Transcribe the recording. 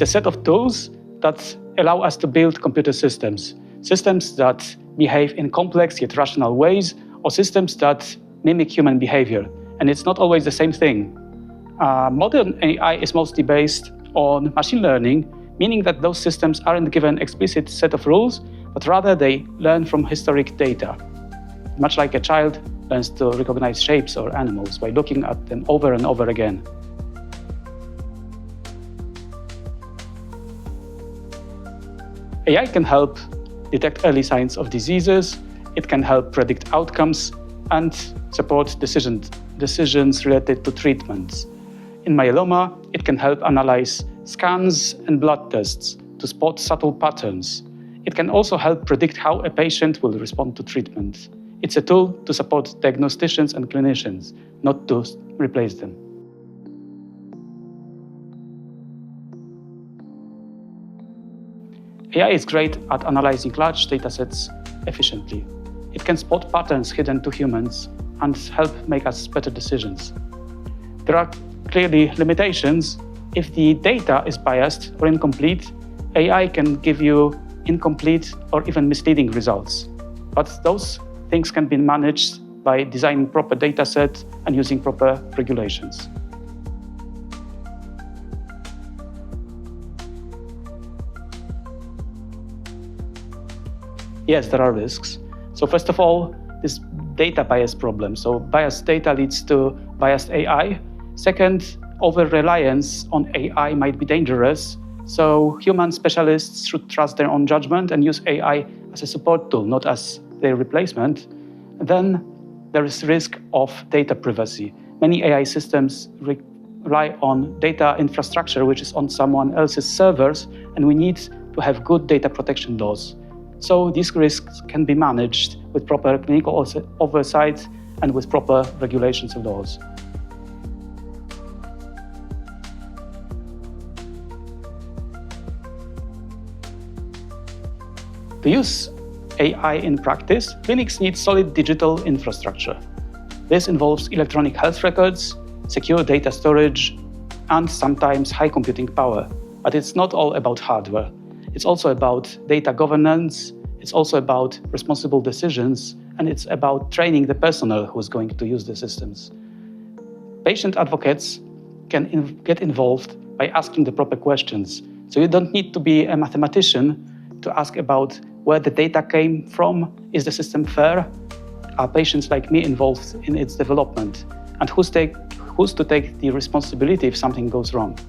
It's a set of tools that allow us to build computer systems that behave in complex yet rational ways, or systems that mimic human behavior. And it's not always the same thing. Modern AI is mostly based on machine learning, meaning that those systems aren't given an explicit set of rules, but rather they learn from historic data. Much like a child learns to recognize shapes or animals by looking at them over and over again. AI can help detect early signs of diseases, it can help predict outcomes, and support decisions related to treatments. In myeloma, it can help analyze scans and blood tests to spot subtle patterns. It can also help predict how a patient will respond to treatment. It's a tool to support diagnosticians and clinicians, not to replace them. AI is great at analyzing large datasets efficiently. It can spot patterns hidden to humans and help make us better decisions. There are clearly limitations. If the data is biased or incomplete, AI can give you incomplete or even misleading results. But those things can be managed by designing proper datasets and using proper regulations. Yes, there are risks. So first of all, this data bias problem. So biased data leads to biased AI. Second, over-reliance on AI might be dangerous. So human specialists should trust their own judgment and use AI as a support tool, not as their replacement. And then there is risk of data privacy. Many AI systems rely on data infrastructure, which is on someone else's servers, and we need to have good data protection laws. So these risks can be managed with proper clinical oversight and with proper regulations and laws. To use AI in practice, clinics need solid digital infrastructure. This involves electronic health records, secure data storage, and sometimes high computing power. But it's not all about hardware. It's also about data governance, it's also about responsible decisions, and it's about training the personnel who is going to use the systems. Patient advocates can get involved by asking the proper questions. So you don't need to be a mathematician to ask about where the data came from. Is the system fair? Are patients like me involved in its development? And who's to take the responsibility if something goes wrong?